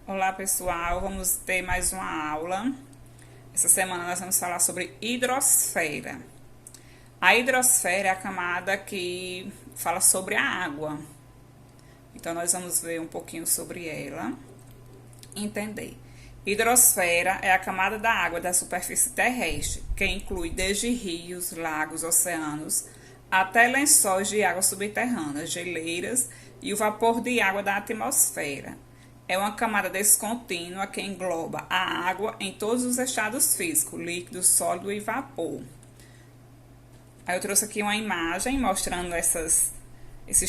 Olá pessoal, vamos ter mais uma aula. Essa semana nós vamos falar sobre hidrosfera. A hidrosfera é a camada que fala sobre a água. Então nós vamos ver um pouquinho sobre ela, entender. Hidrosfera é a camada da água da superfície terrestre, que inclui desde rios, lagos, oceanos, até lençóis de água subterrânea, geleiras e o vapor de água da atmosfera. É uma camada descontínua que engloba a água em todos os estados físicos, líquido, sólido e vapor. Aí eu trouxe aqui uma imagem mostrando esses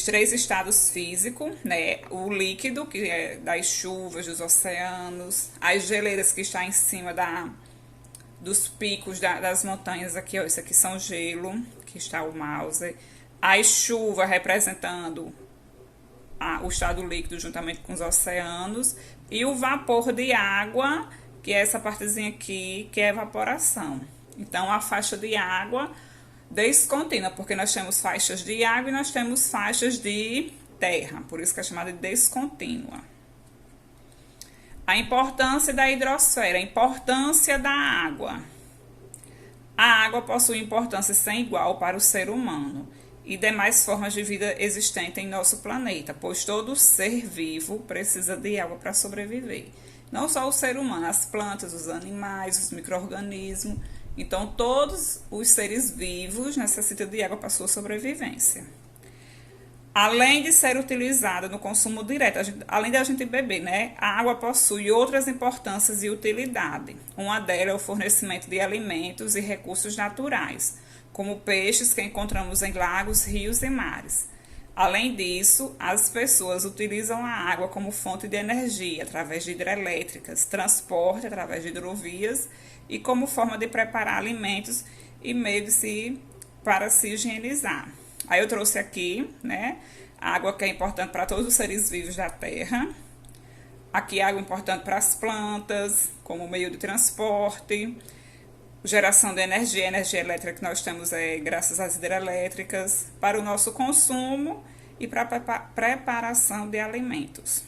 três estados físicos, né? O líquido, que é das chuvas, dos oceanos, as geleiras que está em cima dos picos das montanhas aqui, ó, isso aqui são gelo, que está o mouse. As chuvas representando o estado líquido juntamente com os oceanos, e o vapor de água, que é essa partezinha aqui, que é evaporação. Então, a faixa de água descontínua, porque nós temos faixas de água e nós temos faixas de terra, por isso que é chamada de descontínua. A importância da hidrosfera, a importância da água. A água possui importância sem igual para o ser humano e demais formas de vida existentes em nosso planeta, pois todo ser vivo precisa de água para sobreviver. Não só o ser humano, as plantas, os animais, os micro-organismos. Então, todos os seres vivos necessitam de água para sua sobrevivência. Além de ser utilizada no consumo direto, além da gente beber, né? A água possui outras importâncias e utilidade. Uma delas é o fornecimento de alimentos e recursos naturais, como peixes que encontramos em lagos, rios e mares. Além disso, as pessoas utilizam a água como fonte de energia através de hidrelétricas, transporte através de hidrovias e como forma de preparar alimentos e meio para se higienizar. Aí eu trouxe aqui, né, a água que é importante para todos os seres vivos da Terra. Aqui água importante para as plantas, como meio de transporte. Geração de energia, a energia elétrica que nós temos graças às hidrelétricas, para o nosso consumo e para a preparação de alimentos.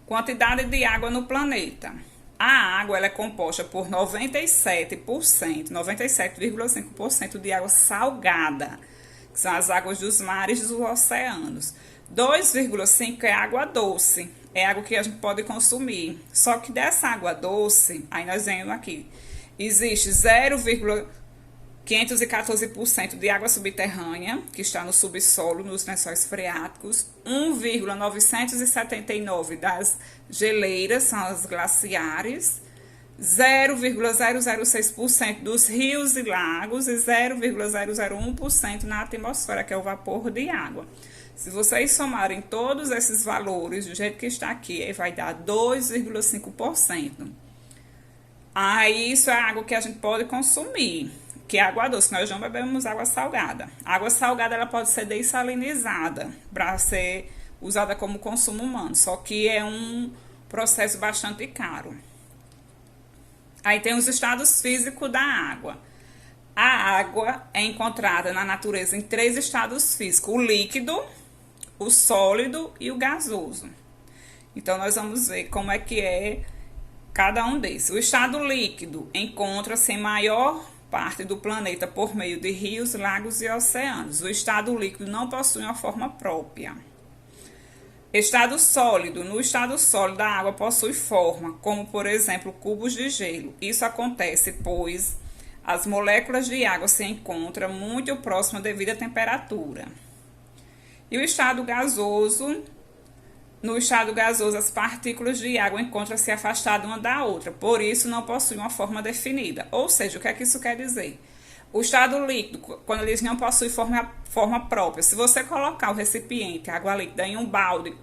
Quantidade de água no planeta. A água ela é composta por 97,5% de água salgada, que são as águas dos mares e dos oceanos. 2,5% é água doce, é água que a gente pode consumir. Só que dessa água doce, aí nós vemos aqui, existe 0,514% de água subterrânea, que está no subsolo, nos lençóis freáticos. 1,979% das geleiras, são as glaciares. 0,006% dos rios e lagos e 0,001% na atmosfera, que é o vapor de água. Se vocês somarem todos esses valores do jeito que está aqui, aí vai dar 2,5%. Aí isso é a água que a gente pode consumir, que é água doce. Nós não bebemos água salgada. A água salgada ela pode ser dessalinizada para ser usada como consumo humano, só que é um processo bastante caro. Aí tem os estados físicos da água. A água é encontrada na natureza em 3 estados físicos: o líquido, o sólido e o gasoso. Então nós vamos ver como é que é cada um desses. O estado líquido encontra-se em maior parte do planeta por meio de rios, lagos e oceanos. O estado líquido não possui uma forma própria. Estado sólido. No estado sólido, a água possui forma, como por exemplo cubos de gelo. Isso acontece pois as moléculas de água se encontram muito próximas devido à temperatura. E o estado gasoso. No estado gasoso, as partículas de água encontram-se afastadas uma da outra, por isso não possuem uma forma definida. Ou seja, o que é que isso quer dizer? O estado líquido, quando eles não possuem forma própria, se você colocar o recipiente, água líquida, em um balde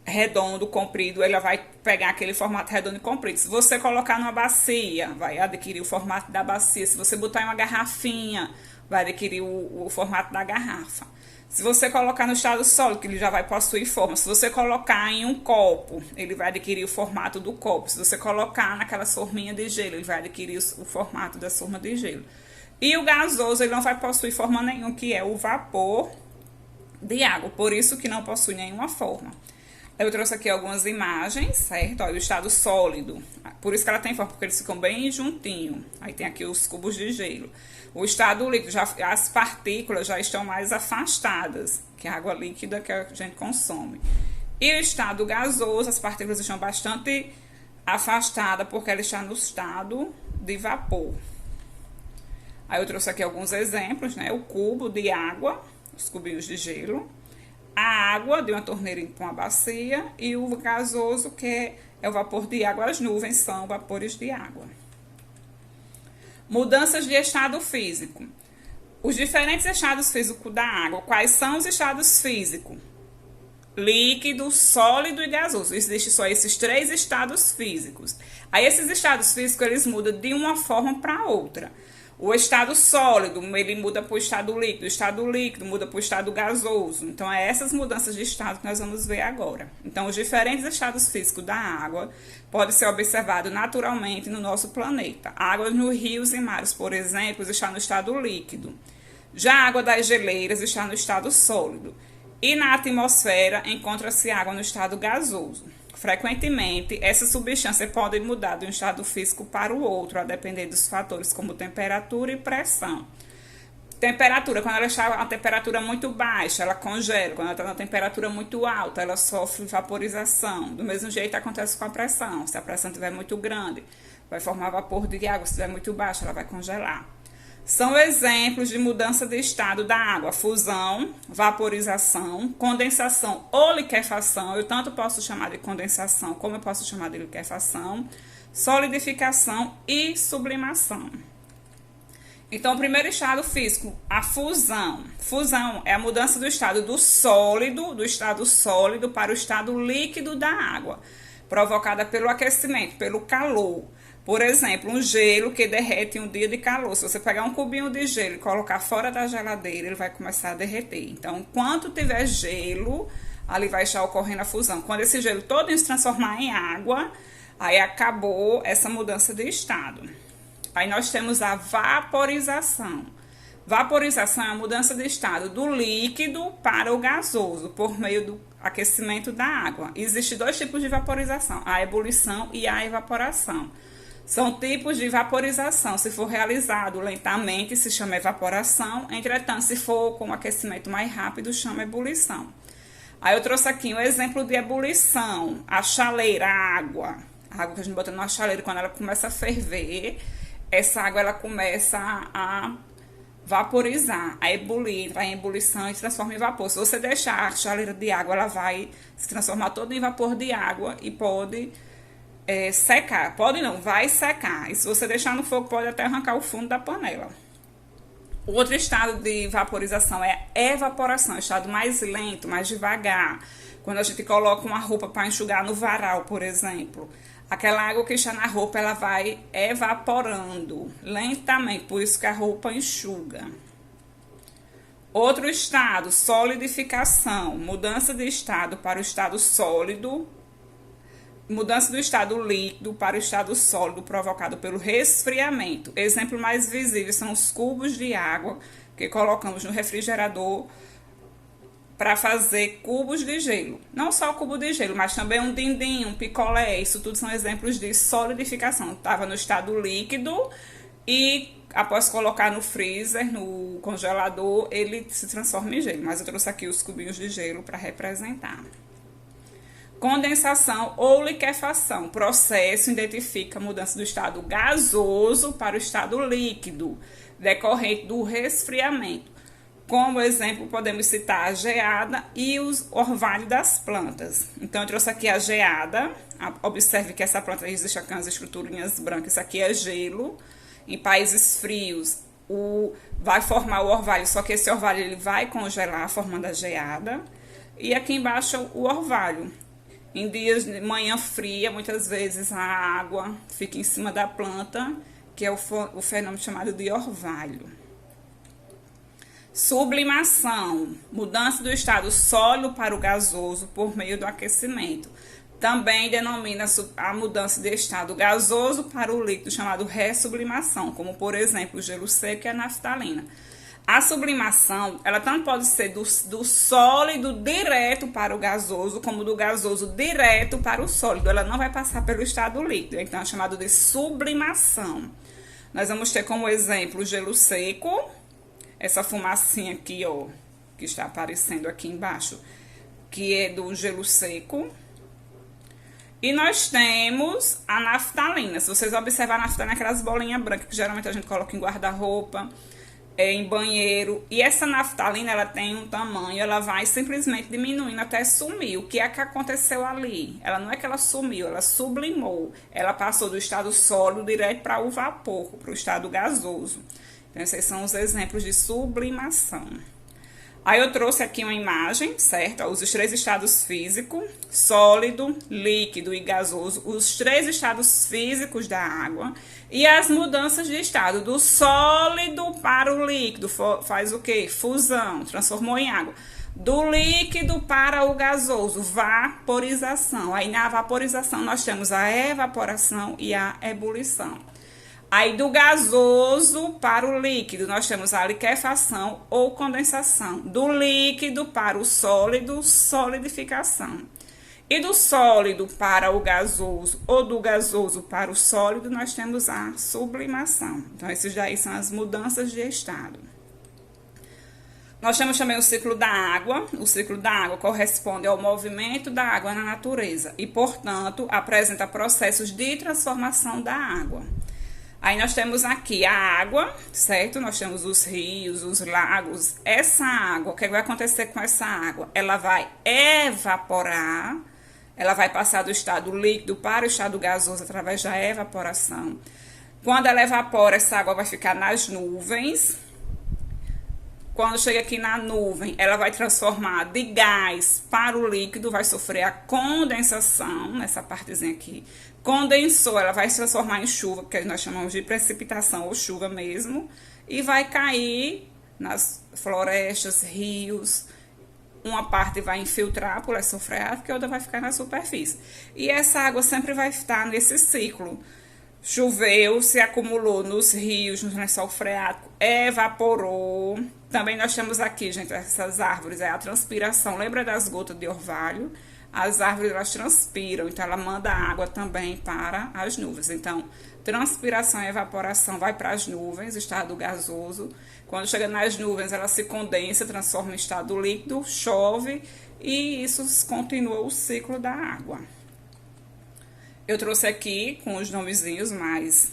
redondo, comprido, ele vai pegar aquele formato redondo e comprido. Se você colocar numa bacia, vai adquirir o formato da bacia. Se você botar em uma garrafinha, vai adquirir o formato da garrafa. Se você colocar no estado sólido, que ele já vai possuir forma. Se você colocar em um copo, ele vai adquirir o formato do copo. Se você colocar naquela forminha de gelo, ele vai adquirir o formato da forma de gelo. E o gasoso, ele não vai possuir forma nenhuma, que é o vapor de água. Por isso que não possui nenhuma forma. Eu trouxe aqui algumas imagens, certo? Olha, o estado sólido, por isso que ela tem forma, porque eles ficam bem juntinho. Aí tem aqui os cubos de gelo. O estado líquido, as partículas já estão mais afastadas, que é a água líquida que a gente consome. E o estado gasoso, as partículas estão bastante afastadas, porque ela está no estado de vapor. Aí eu trouxe aqui alguns exemplos, né? O cubo de água, os cubinhos de gelo, a água de uma torneira para uma bacia e o gasoso, que é o vapor de água. As nuvens são vapores de água. Mudanças de estado físico. Os diferentes estados físicos da água. Quais são os estados físicos? Líquido, sólido e gasoso. Existem só esses três estados físicos. Aí esses estados físicos, eles mudam de uma forma para outra. O estado sólido, ele muda para o estado líquido muda para o estado gasoso. Então, é essas mudanças de estado que nós vamos ver agora. Então, os diferentes estados físicos da água podem ser observados naturalmente no nosso planeta. A água nos rios e mares, por exemplo, está no estado líquido. Já a água das geleiras está no estado sólido. E na atmosfera encontra-se água no estado gasoso. Frequentemente, essas substâncias podem mudar de um estado físico para o outro, a depender dos fatores como temperatura e pressão. Temperatura, quando ela está a temperatura muito baixa, ela congela. Quando ela está na temperatura muito alta, ela sofre vaporização. Do mesmo jeito acontece com a pressão. Se a pressão estiver muito grande, vai formar vapor de água. Se estiver muito baixa, ela vai congelar. São exemplos de mudança de estado da água: fusão, vaporização, condensação ou liquefação. Eu tanto posso chamar de condensação como eu posso chamar de liquefação, solidificação e sublimação. Então, o primeiro estado físico, a fusão. Fusão é a mudança do estado do estado sólido para o estado líquido da água, provocada pelo aquecimento, pelo calor. Por exemplo, um gelo que derrete em um dia de calor. Se você pegar um cubinho de gelo e colocar fora da geladeira, ele vai começar a derreter. Então, enquanto tiver gelo, ali vai estar ocorrendo a fusão. Quando esse gelo todo se transformar em água, aí acabou essa mudança de estado. Aí nós temos a vaporização. Vaporização é a mudança de estado do líquido para o gasoso, por meio do aquecimento da água. Existem dois tipos de vaporização: a ebulição e a evaporação. São tipos de vaporização. Se for realizado lentamente, se chama evaporação. Entretanto, se for com aquecimento mais rápido, chama ebulição. Aí eu trouxe aqui um exemplo de ebulição. A chaleira, a água que a gente bota numa chaleira, quando ela começa a ferver, essa água ela começa a vaporizar, a ebulir, entrar em ebulição e se transforma em vapor. Se você deixar a chaleira de água, ela vai se transformar toda em vapor de água e pode secar. Pode não, vai secar. E se você deixar no fogo, pode até arrancar o fundo da panela. O outro estado de vaporização é a evaporação, estado mais lento, mais devagar. Quando a gente coloca uma roupa para enxugar no varal, por exemplo, aquela água que está na roupa, ela vai evaporando lentamente, por isso que a roupa enxuga. Outro estado, solidificação, mudança de estado para o estado sólido, mudança do estado líquido para o estado sólido provocado pelo resfriamento. Exemplo mais visível são os cubos de água que colocamos no refrigerador para fazer cubos de gelo. Não só o cubo de gelo, mas também um dindim, um picolé. Isso tudo são exemplos de solidificação. Estava no estado líquido e após colocar no freezer, no congelador, ele se transforma em gelo. Mas eu trouxe aqui os cubinhos de gelo para representar. Condensação ou liquefação. O processo identifica a mudança do estado gasoso para o estado líquido, decorrente do resfriamento. Como exemplo, podemos citar a geada e os orvalhos das plantas. Então, eu trouxe aqui a geada. Observe que essa planta existe aqui umas estruturinhas brancas. Isso aqui é gelo. Em países frios, vai formar o orvalho, só que esse orvalho ele vai congelar, formando a geada. E aqui embaixo, o orvalho. Em dias de manhã fria, muitas vezes a água fica em cima da planta, que é o fenômeno chamado de orvalho. Sublimação, mudança do estado sólido para o gasoso por meio do aquecimento. Também denomina a mudança de estado gasoso para o líquido, chamado ressublimação, como por exemplo o gelo seco e a naftalina. A sublimação, ela tanto pode ser do sólido direto para o gasoso, como do gasoso direto para o sólido. Ela não vai passar pelo estado líquido, então é chamado de sublimação. Nós vamos ter como exemplo o gelo seco, essa fumacinha aqui, ó, que está aparecendo aqui embaixo, que é do gelo seco. E nós temos a naftalina. Se vocês observarem, a naftalina é aquelas bolinhas brancas que geralmente a gente coloca em guarda-roupa, em banheiro. E essa naftalina, ela tem um tamanho, ela vai simplesmente diminuindo até sumir. O que é que aconteceu ali? Ela não é que ela sumiu, ela sublimou. Ela passou do estado sólido direto para o vapor, para o estado gasoso. Então, esses são os exemplos de sublimação. Aí eu trouxe aqui uma imagem, certo? Os três estados físicos, sólido, líquido e gasoso, os três estados físicos da água e as mudanças de estado, do sólido para o líquido, faz o quê? Fusão, transformou em água. Do líquido para o gasoso, vaporização. Aí na vaporização nós temos a evaporação e a ebulição. Aí do gasoso para o líquido, nós temos a liquefação ou condensação. Do líquido para o sólido, solidificação. E do sólido para o gasoso ou do gasoso para o sólido, nós temos a sublimação. Então, esses daí são as mudanças de estado. Nós temos também o ciclo da água. O ciclo da água corresponde ao movimento da água na natureza e, portanto, apresenta processos de transformação da água. Aí nós temos aqui a água, certo? Nós temos os rios, os lagos. Essa água, o que vai acontecer com essa água? Ela vai evaporar, ela vai passar do estado líquido para o estado gasoso através da evaporação. Quando ela evapora, essa água vai ficar nas nuvens. Quando chega aqui na nuvem, ela vai transformar de gás para o líquido, vai sofrer a condensação, nessa partezinha aqui. Condensou, ela vai se transformar em chuva, que nós chamamos de precipitação ou chuva mesmo, e vai cair nas florestas, rios. Uma parte vai infiltrar por essa freática e a outra vai ficar na superfície. E essa água sempre vai estar nesse ciclo. Choveu, se acumulou nos rios, no lençol freático, evaporou. Também nós temos aqui, gente, essas árvores, é a transpiração. Lembra das gotas de orvalho? As árvores, elas transpiram, então ela manda água também para as nuvens. Então, transpiração e evaporação vai para as nuvens, estado gasoso. Quando chega nas nuvens, ela se condensa, transforma em estado líquido, chove e isso continua o ciclo da água. Eu trouxe aqui com os nomezinhos mais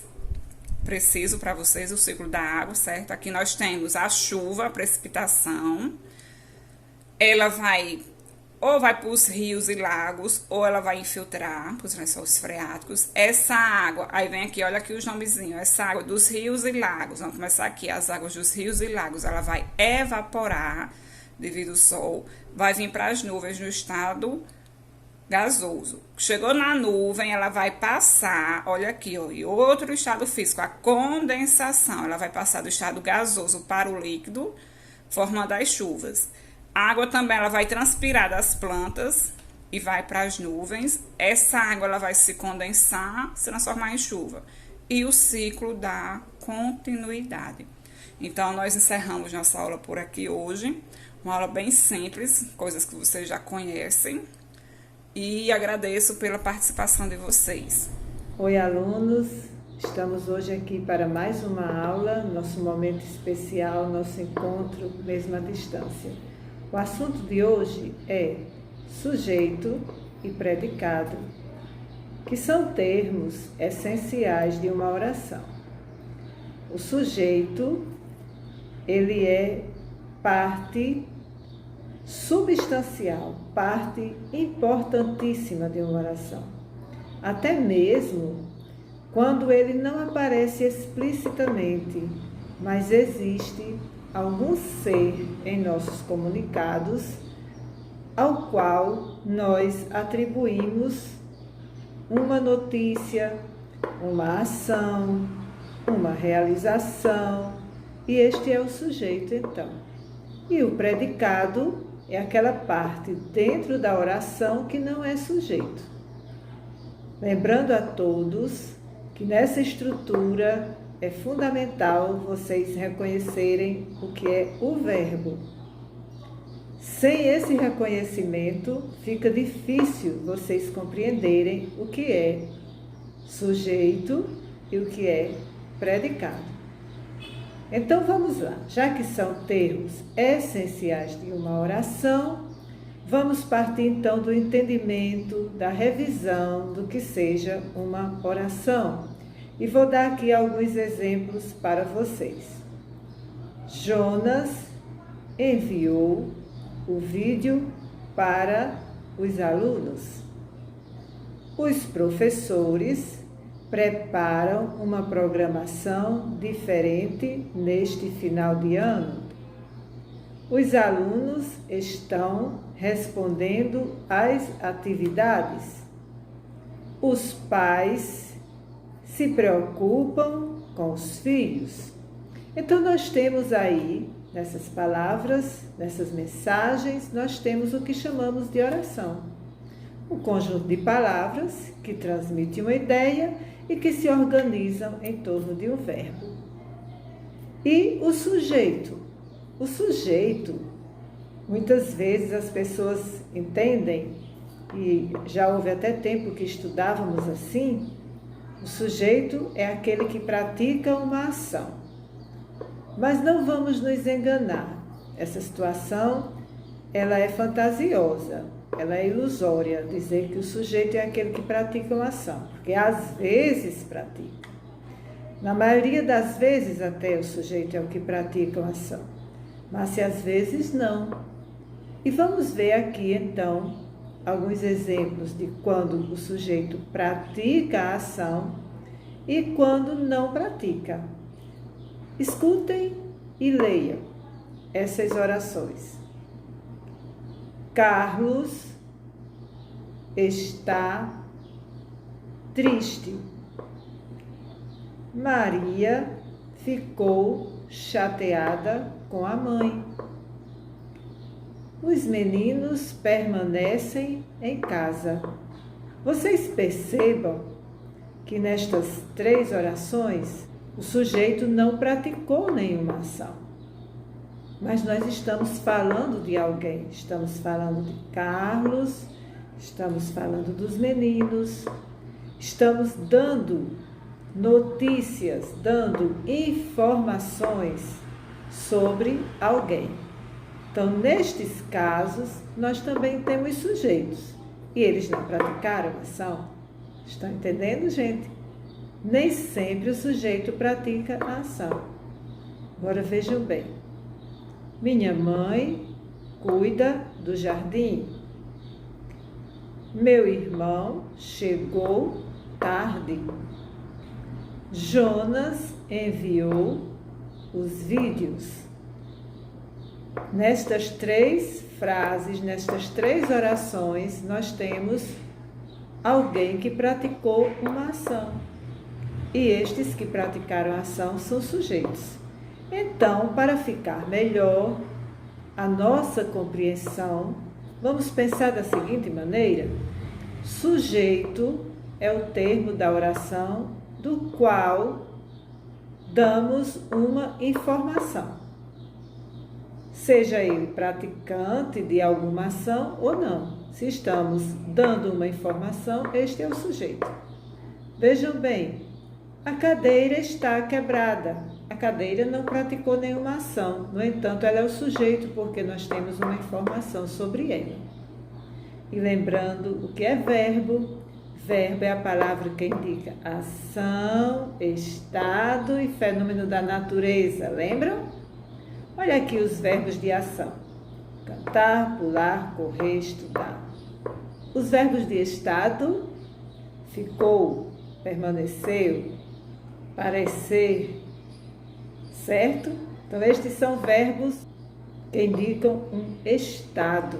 precisos para vocês o ciclo da água, certo? Aqui nós temos a chuva, a precipitação. Ela vai ou vai para os rios e lagos, ou ela vai infiltrar para os lençóis freáticos. Essa água, aí vem aqui, olha aqui os nomezinhos, essa água dos rios e lagos, vamos começar aqui, as águas dos rios e lagos, ela vai evaporar devido ao sol, vai vir para as nuvens no estado gasoso. Chegou na nuvem, ela vai passar, olha aqui, ó, e outro estado físico, a condensação, ela vai passar do estado gasoso para o líquido, formando as chuvas. A água também ela vai transpirar das plantas e vai para as nuvens. Essa água ela vai se condensar, se transformar em chuva. E o ciclo da continuidade. Então, nós encerramos nossa aula por aqui hoje. Uma aula bem simples, coisas que vocês já conhecem. E agradeço pela participação de vocês. Oi, alunos. Estamos hoje aqui para mais uma aula, nosso momento especial, nosso encontro, mesmo à distância. O assunto de hoje é sujeito e predicado, que são termos essenciais de uma oração. O sujeito, ele é parte substancial, parte importantíssima de uma oração. Até mesmo quando ele não aparece explicitamente, mas existe algum ser em nossos comunicados ao qual nós atribuímos uma notícia, uma ação, uma realização, e este é o sujeito então. E o predicado é aquela parte dentro da oração que não é sujeito. Lembrando a todos que nessa estrutura é fundamental vocês reconhecerem o que é o verbo. Sem esse reconhecimento, fica difícil vocês compreenderem o que é sujeito e o que é predicado. Então vamos lá, já que são termos essenciais de uma oração, vamos partir então do entendimento, da revisão do que seja uma oração. E vou dar aqui alguns exemplos para vocês. Jonas enviou o vídeo para os alunos. Os professores preparam uma programação diferente neste final de ano. Os alunos estão respondendo às atividades. Os pais se preocupam com os filhos. Então, nós temos aí, nessas palavras, nessas mensagens, nós temos o que chamamos de oração. Um conjunto de palavras que transmite uma ideia e que se organizam em torno de um verbo. E o sujeito? O sujeito, muitas vezes as pessoas entendem, e já houve até tempo que estudávamos assim, o sujeito é aquele que pratica uma ação. Mas não vamos nos enganar, essa situação ela é fantasiosa, ela é ilusória, dizer que o sujeito é aquele que pratica uma ação, porque às vezes pratica. Na maioria das vezes até o sujeito é o que pratica uma ação, mas se às vezes não. E vamos ver aqui então alguns exemplos de quando o sujeito pratica a ação e quando não pratica. Escutem e leiam essas orações. Carlos está triste. Maria ficou chateada com a mãe. Os meninos permanecem em casa. Vocês percebam que nestas 3 orações o sujeito não praticou nenhuma ação. Mas nós estamos falando de alguém, estamos falando de Carlos, estamos falando dos meninos, estamos dando notícias, dando informações sobre alguém. Então, nestes casos, nós também temos sujeitos e eles não praticaram a ação. Estão entendendo, gente? Nem sempre o sujeito pratica a ação. Agora vejam bem. Minha mãe cuida do jardim. Meu irmão chegou tarde. Jonas enviou os vídeos. Nestas 3 frases, nestas 3 orações, nós temos alguém que praticou uma ação. E estes que praticaram a ação são sujeitos. Então, para ficar melhor a nossa compreensão, vamos pensar da seguinte maneira: sujeito é o termo da oração do qual damos uma informação, seja ele praticante de alguma ação ou não. Se estamos dando uma informação, este é o sujeito. Vejam bem, a cadeira está quebrada. A cadeira não praticou nenhuma ação, no entanto, ela é o sujeito porque nós temos uma informação sobre ela. E lembrando o que é verbo, verbo é a palavra que indica ação, estado e fenômeno da natureza, lembram? Olha aqui os verbos de ação: cantar, pular, correr, estudar. Os verbos de estado: ficou, permaneceu, parecer, certo? Então, estes são verbos que indicam um estado.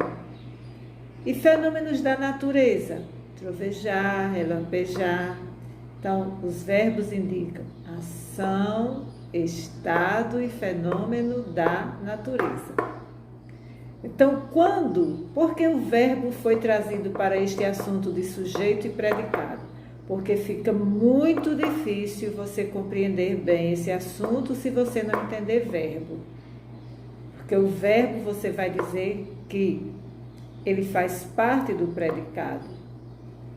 E fenômenos da natureza: trovejar, relampejar. Então, os verbos indicam ação, estado e fenômeno da natureza. Então, por que o verbo foi trazido para este assunto de sujeito e predicado? porque fica muito difícil você compreender bem esse assunto se você não entender verbo. Porque o verbo você vai dizer que ele faz parte do predicado.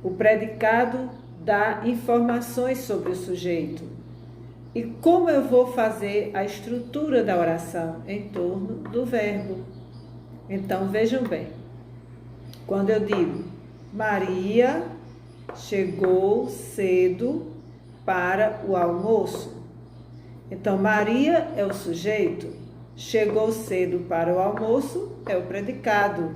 O predicado dá informações sobre o sujeito. E como eu vou fazer a estrutura da oração? Em torno do verbo. Então, vejam bem. Quando eu digo, Maria chegou cedo para o almoço. Então, Maria é o sujeito. Chegou cedo para o almoço é o predicado.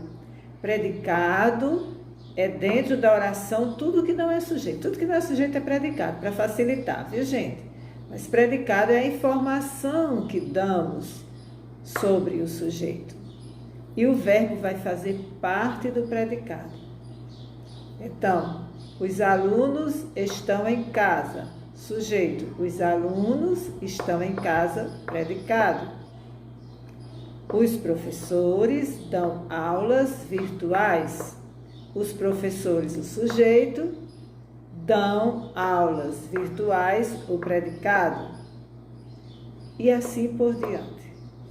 Predicado é dentro da oração tudo que não é sujeito. Tudo que não é sujeito é predicado, para facilitar, viu, gente? Mas predicado é a informação que damos sobre o sujeito. E o verbo vai fazer parte do predicado. Então, os alunos estão em casa. Sujeito, os alunos estão em casa, predicado. Os professores dão aulas virtuais. Os professores, o sujeito, dão aulas virtuais, o predicado. E assim por diante.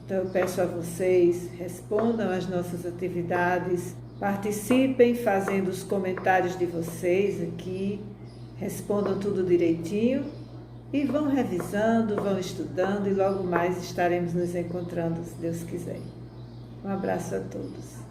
Então, eu peço a vocês, respondam às nossas atividades, participem fazendo os comentários de vocês aqui, respondam tudo direitinho e vão revisando, vão estudando e logo mais estaremos nos encontrando, se Deus quiser. Um abraço a todos.